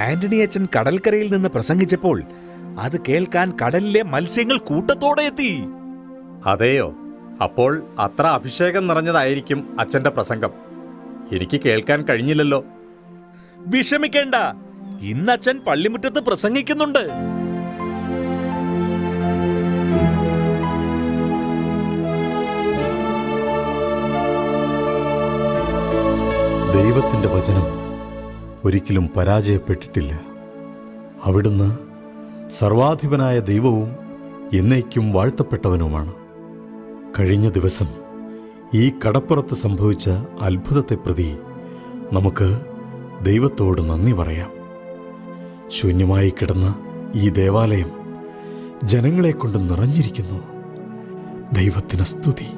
ആന്റണി അച്ഛൻ കടൽക്കരയിൽ നിന്ന് പ്രസംഗിച്ചപ്പോൾ അത് കേൾക്കാൻ കടലിലെ മത്സ്യങ്ങൾ കൂട്ടത്തോടെ എത്തി. അതെയോ? അപ്പോൾ അത്ര അഭിഷേകം നിറഞ്ഞതായിരിക്കും അച്ഛന്റെ പ്രസംഗം. എനിക്ക് കേൾക്കാൻ കഴിഞ്ഞില്ലല്ലോ. വിഷമിക്കേണ്ട, ഇന്ന് അച്ഛൻ പള്ളിമുറ്റത്ത് പ്രസംഗിക്കുന്നുണ്ട്. ദൈവത്തിൻ്റെ വചനം ഒരിക്കലും പരാജയപ്പെട്ടിട്ടില്ല. അവിടുന്ന് സർവാധിപനായ ദൈവവും എന്നേക്കും വാഴ്ത്തപ്പെട്ടവനുമാണ്. കഴിഞ്ഞ ദിവസം ഈ കടപ്പുറത്ത് സംഭവിച്ച അത്ഭുതത്തെ പ്രതി നമുക്ക് ദൈവത്തോട് നന്ദി പറയാം. ശൂന്യമായി കിടന്ന ഈ ദേവാലയം ജനങ്ങളെ കൊണ്ട് നിറഞ്ഞിരിക്കുന്നു. ദൈവത്തിന് സ്തുതി.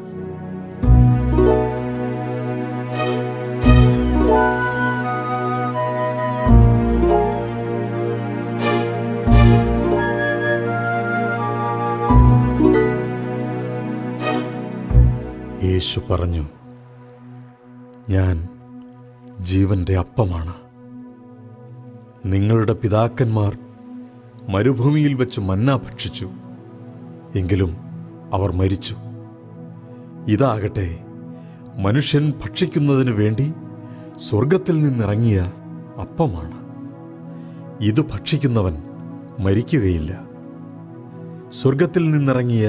യേശു പറഞ്ഞു, ഞാൻ ജീവന്റെ അപ്പമാണ്. നിങ്ങളുടെ പിതാക്കന്മാർ മരുഭൂമിയിൽ വെച്ച് മന്ന ഭക്ഷിച്ചു, എങ്കിലും അവർ മരിച്ചു. ഇതാകട്ടെ മനുഷ്യൻ ഭക്ഷിക്കുന്നതിനു വേണ്ടി സ്വർഗത്തിൽ നിന്നിറങ്ങിയ അപ്പമാണ്. ഇത് ഭക്ഷിക്കുന്നവൻ മരിക്കുകയില്ല. സ്വർഗത്തിൽ നിന്നിറങ്ങിയ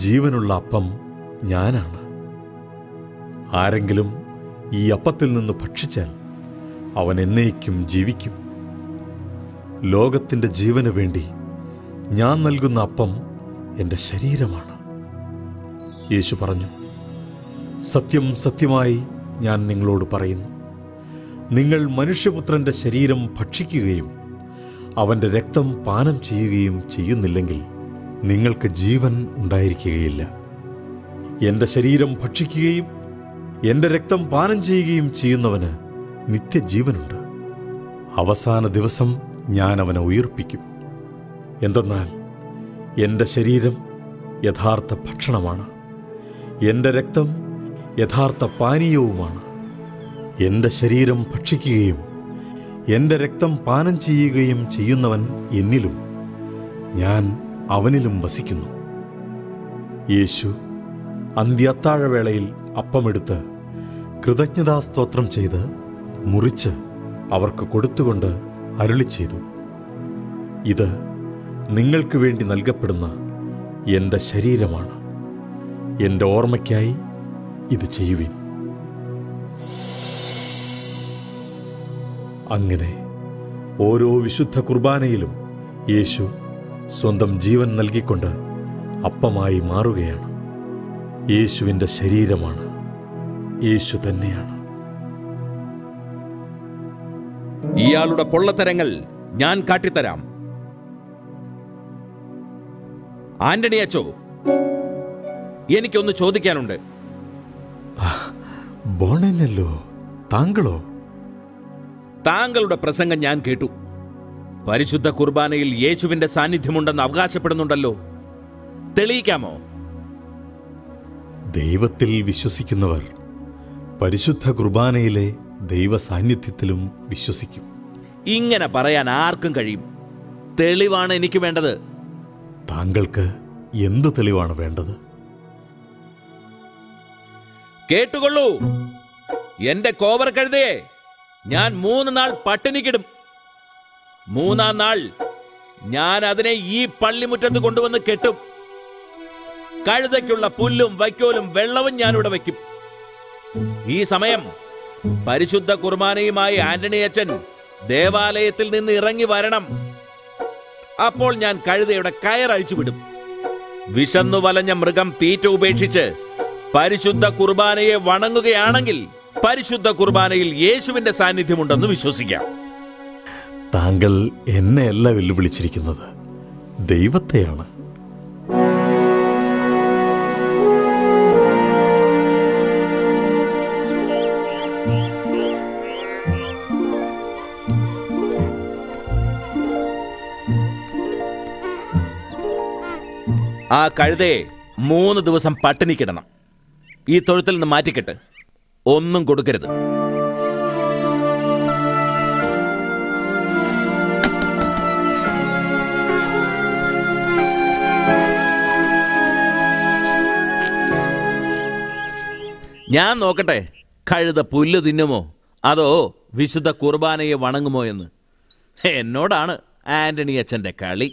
ജീവനുള്ള അപ്പം ഞാനാണ്. ആരെങ്കിലും ഈ അപ്പത്തിൽ നിന്ന് ഭക്ഷിച്ചാൽ അവൻ എന്നേക്കും ജീവിക്കും. ലോകത്തിൻ്റെ ജീവന് വേണ്ടി ഞാൻ നൽകുന്ന അപ്പം എൻ്റെ ശരീരമാണ്. യേശു പറഞ്ഞു, സത്യം സത്യമായി ഞാൻ നിങ്ങളോട് പറയുന്നു, നിങ്ങൾ മനുഷ്യപുത്രൻ്റെ ശരീരം ഭക്ഷിക്കുകയും അവൻ്റെ രക്തം പാനം ചെയ്യുകയും ചെയ്യുന്നില്ലെങ്കിൽ നിങ്ങൾക്ക് ജീവൻ ഉണ്ടായിരിക്കുകയില്ല. എൻ്റെ ശരീരം ഭക്ഷിക്കുകയും എൻ്റെ രക്തം പാനം ചെയ്യുകയും ചെയ്യുന്നവന് നിത്യജീവനുണ്ട്. അവസാന ദിവസം ഞാൻ അവനെ ഉയിർപ്പിക്കും. എന്തെന്നാൽ എൻ്റെ ശരീരം യഥാർത്ഥ ഭക്ഷണമാണ്, എൻ്റെ രക്തം യഥാർത്ഥ പാനീയവുമാണ്. എൻ്റെ ശരീരം ഭക്ഷിക്കുകയും എൻ്റെ രക്തം പാനം ചെയ്യുകയും ചെയ്യുന്നവൻ എന്നിലും ഞാൻ അവനിലും വസിക്കുന്നു. യേശു അന്ത്യത്താഴവേളയിൽ അപ്പമെടുത്ത് കൃതജ്ഞതാസ്തോത്രം ചെയ്ത് മുറിച്ച് അവർക്ക് കൊടുത്തുകൊണ്ട് അരുളിച്ചെയ്തു, ഇത് നിങ്ങൾക്ക് വേണ്ടി നൽകപ്പെടുന്ന എൻ്റെ ശരീരമാണ്. എൻ്റെ ഓർമ്മയ്ക്കായി ഇത് ചെയ്യുവിൻ. അങ്ങനെ ഓരോ വിശുദ്ധ കുർബാനയിലും യേശു സ്വന്തം ജീവൻ നൽകിക്കൊണ്ട് അപ്പമായി മാറുകയാണ്. യേശുവിൻ്റെ ശരീരമാണ്. യേശു തന്നെയാണ്. ഇയാളുടെ പൊള്ളത്തരങ്ങൾ ഞാൻ കാട്ടിത്തരാം. ആന്റണി അച്ചോ, എനിക്കൊന്ന് ചോദിക്കാനുണ്ട്. ബോണനല്ലോ, താങ്കളോ? താങ്കളുടെ പ്രസംഗം ഞാൻ കേട്ടു. പരിശുദ്ധ കുർബാനയിൽ യേശുവിന്റെ സാന്നിധ്യമുണ്ടെന്ന് അവകാശപ്പെടുന്നുണ്ടല്ലോ, തെളിയിക്കാമോ? ദൈവത്തിൽ വിശ്വസിക്കുന്നവർ പരിശുദ്ധ കുർബാനയിലെ ദൈവ സാന്നിധ്യത്തിലും വിശ്വസിക്കും. ഇങ്ങനെ പറയാൻ ആർക്കും കഴിയും. തെളിവാണ് എനിക്ക് വേണ്ടത്. താങ്കൾക്ക് എന്ത് തെളിവാണ് വേണ്ടത്? കേട്ടുകൊള്ളൂ, എന്റെ കോവർ കഴുതയെ ഞാൻ 3 നാൾ പട്ടിണിക്കിടും. 3-ാം നാൾ ഞാൻ അതിനെ ഈ പള്ളിമുറ്റത്ത് കൊണ്ടുവന്ന് കെട്ടും. കഴുതയ്ക്കുള്ള പുല്ലും വൈക്കോലും വെള്ളവും ഞാനിവിടെ വയ്ക്കും. ഈ സമയം പരിശുദ്ധ കുർബാനയുമായി ആന്റണി അച്ഛൻ ദേവാലയത്തിൽ നിന്ന് ഇറങ്ങി വരണം. അപ്പോൾ ഞാൻ കഴുതയുടെ കയറഴിച്ചു വിടും. വിശന്നു വലഞ്ഞ മൃഗം തീറ്റ ഉപേക്ഷിച്ച് പരിശുദ്ധ കുർബാനയെ വണങ്ങുകയാണെങ്കിൽ പരിശുദ്ധ കുർബാനയിൽ യേശുവിന്റെ സാന്നിധ്യമുണ്ടെന്ന് വിശ്വസിക്കാം. താങ്കൾ എന്നെയല്ല വെല്ലുവിളിച്ചിരിക്കുന്നത്, ദൈവത്തെയാണ്. ആ കഴുതയെ 3 ദിവസം പട്ടിണിക്കിടണം. ഈ തൊഴുത്തിൽ നിന്ന് മാറ്റിക്കെട്ട്, ഒന്നും കൊടുക്കരുത്. ഞാൻ നോക്കട്ടെ, കഴുത പുല്ല് തിന്നുമോ അതോ വിശുദ്ധ കുർബാനയെ വണങ്ങുമോ എന്ന്. എന്നോടാണ് ആന്റണി അച്ഛൻ്റെ കളി.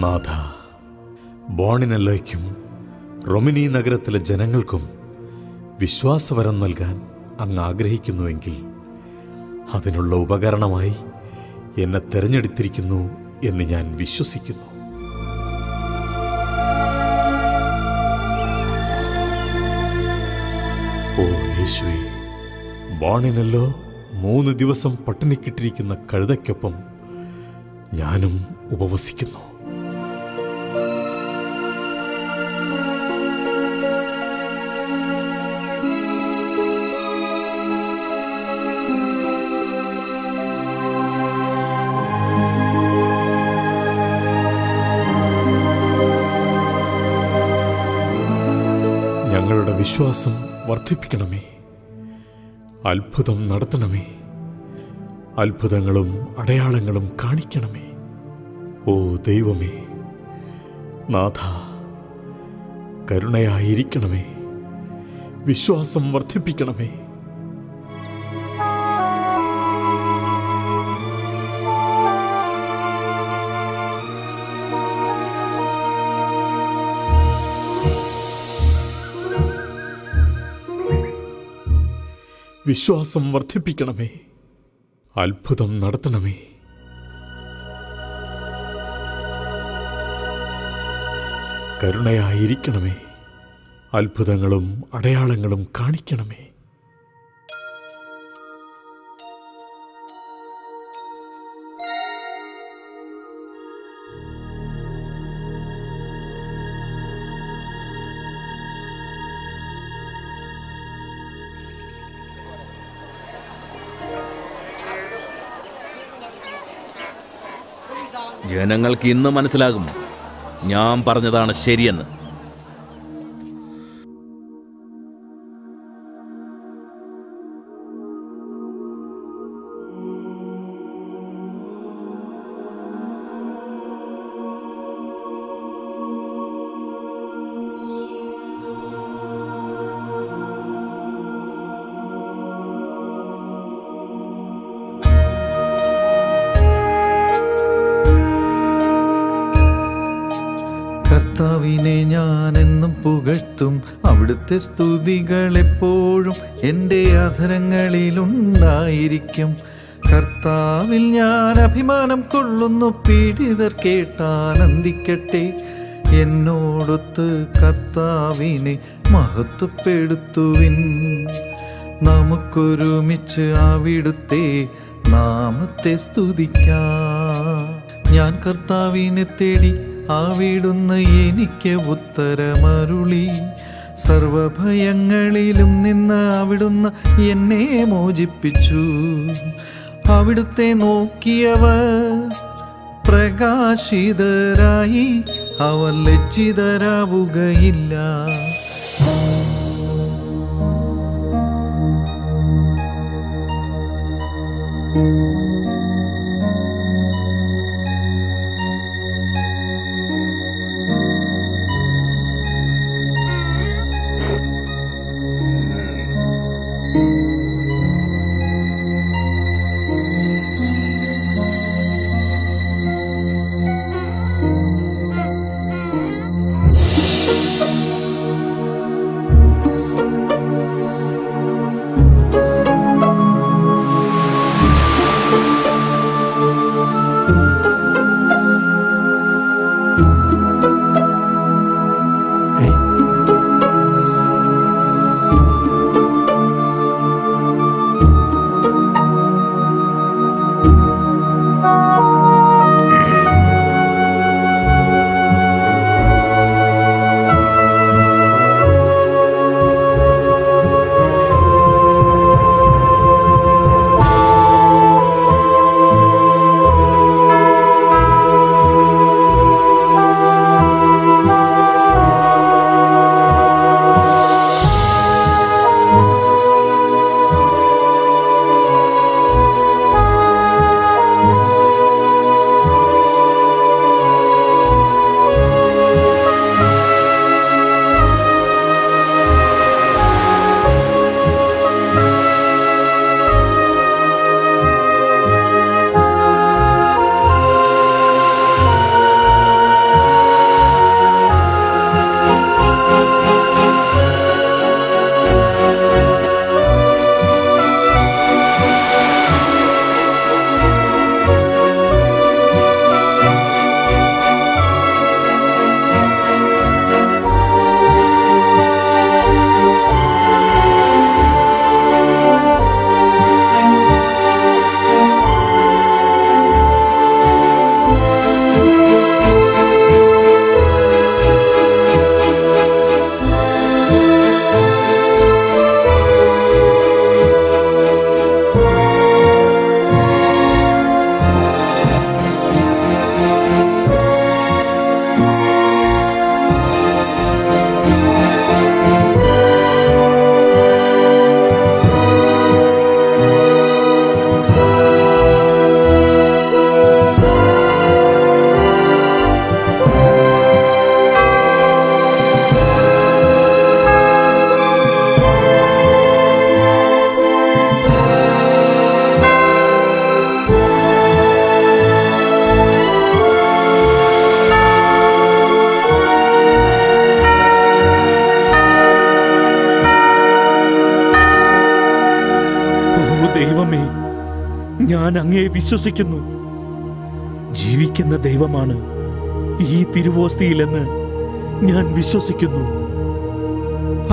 നാഥ, ബോണിനെല്ലോയ്ക്കും റൊമിനി നഗരത്തിലെ ജനങ്ങൾക്കും വിശ്വാസവരം നൽകാൻ അങ്ങ് ആഗ്രഹിക്കുന്നുവെങ്കിൽ അതിനുള്ള ഉപകരണമായി എന്നെ തെരഞ്ഞെടുത്തിരിക്കുന്നു എന്ന് ഞാൻ വിശ്വസിക്കുന്നു. ഓ യേശുവേ, ബോണിനെല്ലോ 3 ദിവസം പട്ടിണിക്കിട്ടിരിക്കുന്ന കഴുതയ്ക്കൊപ്പം ഞാനും ഉപവസിക്കുന്നു. ഞങ്ങളുടെ വിശ്വാസം വർദ്ധിപ്പിക്കണമേ, അത്ഭുതം നടത്തണമേ, അത്ഭുതങ്ങളും അടയാളങ്ങളും കാണിക്കണമേ. ഓ ദൈവമേ, നാഥ, കരുണയായിരിക്കണമേ, വിശ്വാസം വർദ്ധിപ്പിക്കണമേ. വിശ്വാസം വർദ്ധിപ്പിക്കണമേ, അത്ഭുതം നടത്തണമേ. കരുണയായിരിക്കണമേ, അത്ഭുതങ്ങളും അടയാളങ്ങളും കാണിക്കണമേ. ജനങ്ങൾക്ക് ഇന്ന് മനസ്സിലാകും ഞാൻ പറഞ്ഞതാണ് ശരിയെന്ന്. കർത്താവിനെ ഞാനെന്നും പുകഴ്ത്തും, അവിടുത്തെ സ്തുതികൾ എപ്പോഴും എൻ്റെ അധരങ്ങളിലുണ്ടായിരിക്കും. കർത്താവിൽ ഞാൻ അഭിമാനം കൊള്ളുന്നു, പീഡിതർ കേട്ടാനന്ദിക്കട്ടെ. എന്നോടൊത്ത് കർത്താവിനെ മഹത്വപ്പെടുത്തുവിൻ. നമുക്കൊരുമിച്ച് അവിടുത്തെ നാമത്തെ സ്തുതിക്കാം. ഞാൻ കർത്താവിനെ തേടി, അവിടുന്ന് എനിക്ക് ഉത്തരമരുളി. സർവഭയങ്ങളിലും നിന്ന് അവിടുന്ന് എന്നെ മോചിപ്പിച്ചു. അവിടുത്തെ നോക്കിയവർ പ്രകാശിതരായി, അവർ ലജ്ജിതരാവുകയില്ല. ഞാൻ അങ്ങയെ വിശ്വസിക്കുന്നു. ജീവിക്കുന്ന ദൈവമാണ് ഈ തിരുവോസ്തിയിലെന്ന് ഞാൻ വിശ്വസിക്കുന്നു.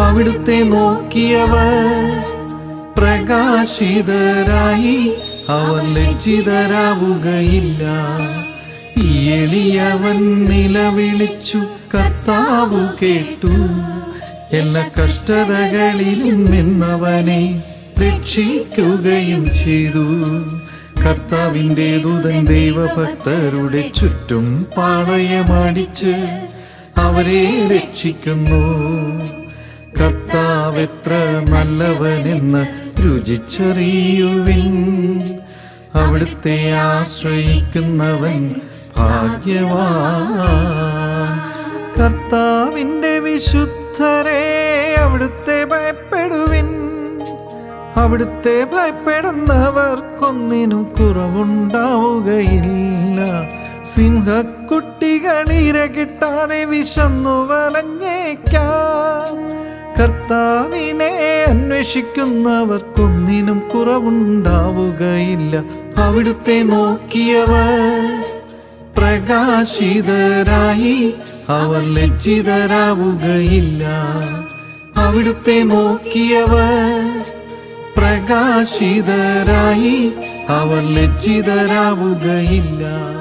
അവിടുത്തെ നോക്കിയവർ പ്രകാശിതരായി, അവർ ലജ്ജിതരാവുകയില്ല. ഈ എളിയവൻ നിലവിളിച്ചു, കർത്താവ് കേട്ടു. എല്ലാ കഷ്ടതകളിലും നിന്നവനെ രക്ഷിക്കുകയും ചെയ്തു. കർത്താവിന്റെ ദൂതൻ ദൈവഭക്തരുടെ ചുറ്റും പാളയമടിച്ച് അവരെ രക്ഷിക്കുന്നു. കർത്താവ് എത്ര നല്ലവനെന്ന് രുചിച്ചറിയുവിൻ. അവിടുത്തെ ആശ്രയിക്കുന്നവൻ ഭാഗ്യവാൻ. കർത്താവിന്റെ വിശുദ്ധരെ, അവിടുത്തെ ഭയപ്പെടുവിൻ. അവിടുത്തെ ഭയപ്പെടുന്നവർക്കൊന്നിനും കുറവുണ്ടാവുകയില്ല. സിംഹക്കുട്ടികൾ ഇര കിട്ടാതെ വിശന്നു വലഞ്ഞേക്കാം. കർത്താവിനെ അന്വേഷിക്കുന്നവർക്കൊന്നിനും കുറവുണ്ടാവുകയില്ല. അവിടുത്തെ നോക്കിയവർ പ്രകാശിതരായി, അവർ ലജ്ജിതരാവുകയില്ല. അവിടുത്തെ നോക്കിയവർ പ്രകാശിതരായി, അവർ ലജ്ജിതരാവുകയില്ല.